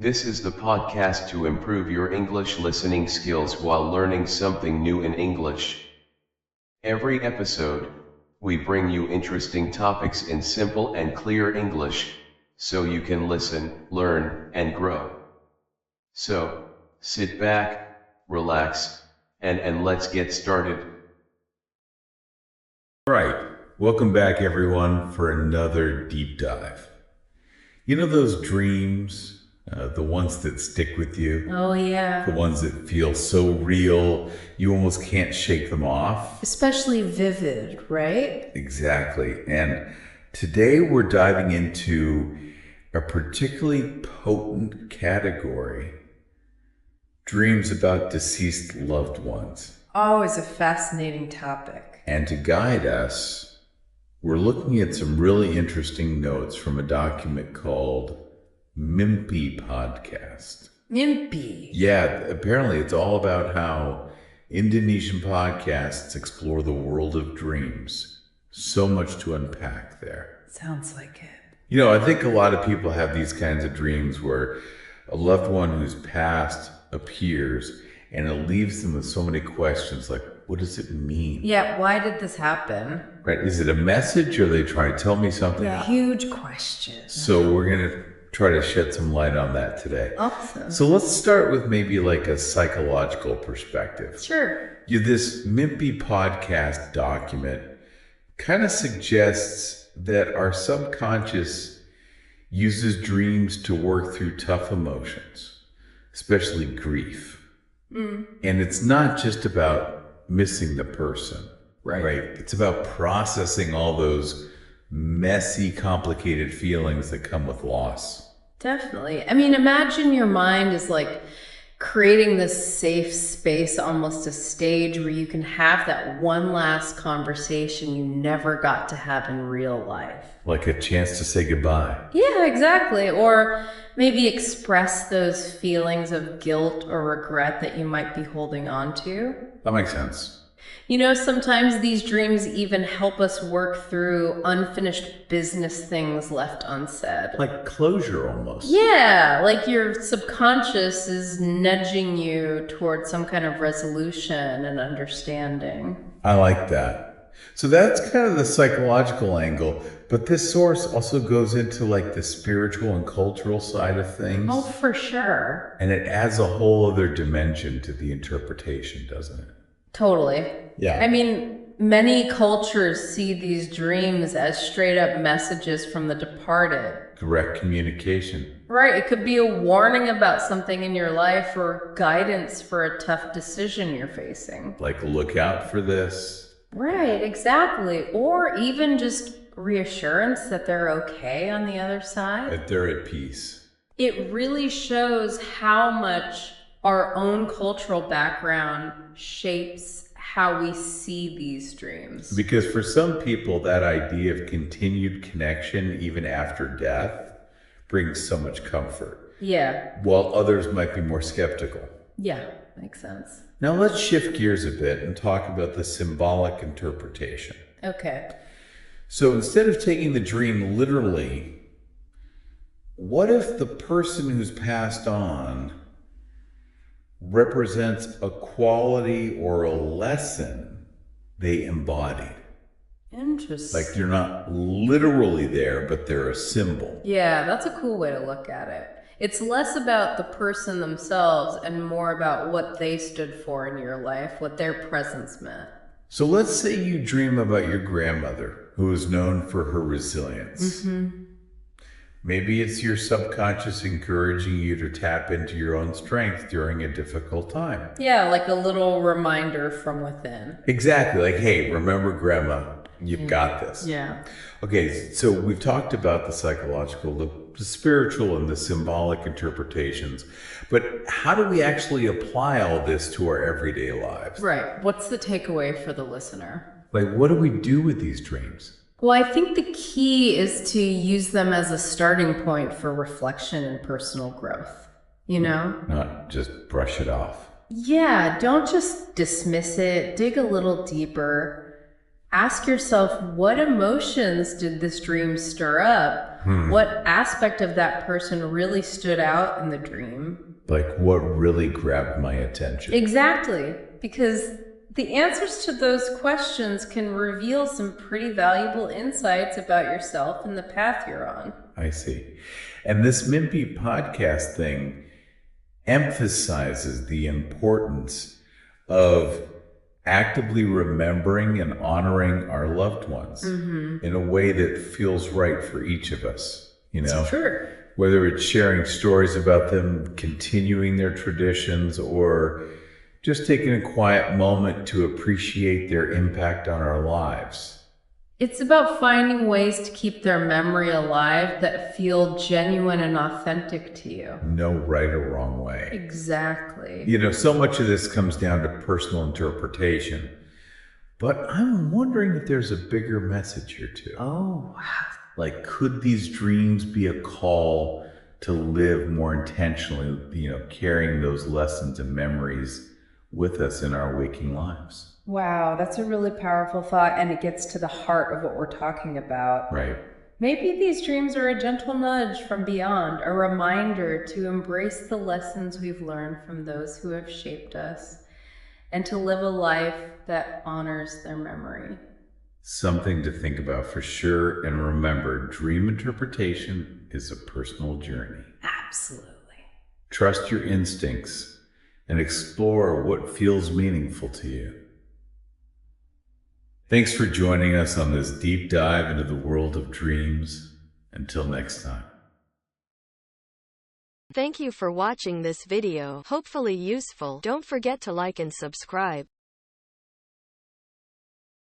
This is the podcast to improve your English listening skills while learning something new in English. Every episode, we bring you interesting topics in simple and clear English, so you can listen, learn, and grow. So, sit back, relax, and let's get started. All right, welcome back everyone for another deep dive. You know those dreams, the ones that stick with you? Oh, yeah. The ones that feel so real, you almost can't shake them off? Especially vivid, right? Exactly. And today we're diving into a particularly potent category: dreams about deceased loved ones. Always a fascinating topic. And to guide us, we're looking at some really interesting notes from a document called Mimpi Podcast. Mimpi? Yeah, apparently it's all about how Indonesian podcasts explore the world of dreams. So much to unpack there. Sounds like it. You know, I think a lot of people have these kinds of dreams where a loved one who's passed appears and it leaves them with so many questions like, what does it mean? Yeah, why did this happen? Right, is it a message or are they trying to tell me something? Yeah. Huge question. So we're going to try to shed some light on that today. Awesome. So let's start with maybe like a psychological perspective. Sure. This Mimpi Podcast document kind of suggests that our subconscious uses dreams to work through tough emotions, especially grief. And it's not just about missing the person, right? It's about processing all those messy, complicated feelings that come with loss. Definitely. I mean, imagine your mind is like creating this safe space, almost a stage where you can have that one last conversation you never got to have in real life. Like a chance to say goodbye. Yeah, exactly. Or maybe express those feelings of guilt or regret that you might be holding on to. That makes sense. You know, sometimes these dreams even help us work through unfinished business things left unsaid. Like closure almost. Yeah, like your subconscious is nudging you towards some kind of resolution and understanding. I like that. So that's kind of the psychological angle, but this source also goes into like the spiritual and cultural side of things. Oh, for sure. And it adds a whole other dimension to the interpretation, doesn't it? Totally. Yeah. I mean, many cultures see these dreams as straight up messages from the departed. Direct communication. Right. It could be a warning about something in your life or guidance for a tough decision you're facing. Like, look out for this. Right, exactly. Or even just reassurance that they're okay on the other side. That they're at peace. It really shows how much our own cultural background shapes how we see these dreams. Because for some people, that idea of continued connection, even after death, brings so much comfort. Yeah. While others might be more skeptical. Yeah, makes sense. Now let's shift gears a bit and talk about the symbolic interpretation. Okay. So instead of taking the dream literally, what if the person who's passed on represents a quality or a lesson they embodied? Interesting. Like they're not literally there, but they're a symbol. Yeah, that's a cool way to look at it. It's less about the person themselves and more about what they stood for in your life, what their presence meant. So let's say you dream about your grandmother, who is known for her resilience. Maybe it's your subconscious encouraging you to tap into your own strength during a difficult time. Yeah, like a little reminder from within. Exactly. Like, hey, remember grandma, you've got this. Yeah. Okay, so we've talked about the psychological, the spiritual, and the symbolic interpretations, but how do we actually apply all this to our everyday lives? Right. What's the takeaway for the listener? Like, what do we do with these dreams? Well, I think the key is to use them as a starting point for reflection and personal growth, you know? Not just brush it off. Yeah, don't just dismiss it. Dig a little deeper. Ask yourself, what emotions did this dream stir up? What aspect of that person really stood out in the dream? Like what really grabbed my attention? Exactly, because the answers to those questions can reveal some pretty valuable insights about yourself and the path you're on. I see. And this Mimpy podcast thing emphasizes the importance of actively remembering and honoring our loved ones in a way that feels right for each of us, Sure. whether it's sharing stories about them, continuing their traditions, or just taking a quiet moment to appreciate their impact on our lives. It's about finding ways to keep their memory alive that feel genuine and authentic to you. No right or wrong way. Exactly. So much of this comes down to personal interpretation, but I'm wondering if there's a bigger message here too. Oh, wow. Like, could these dreams be a call to live more intentionally, carrying those lessons and memories with us in our waking lives? Wow, that's a really powerful thought, and it gets to the heart of what we're talking about. Right. Maybe these dreams are a gentle nudge from beyond, a reminder to embrace the lessons we've learned from those who have shaped us, and to live a life that honors their memory. Something to think about for sure, and remember, dream interpretation is a personal journey. Absolutely. Trust your instincts and explore what feels meaningful to you. Thanks for joining us on this deep dive into the world of dreams. Until next time. Thank you for watching this video. Hopefully useful. Don't forget to like and subscribe.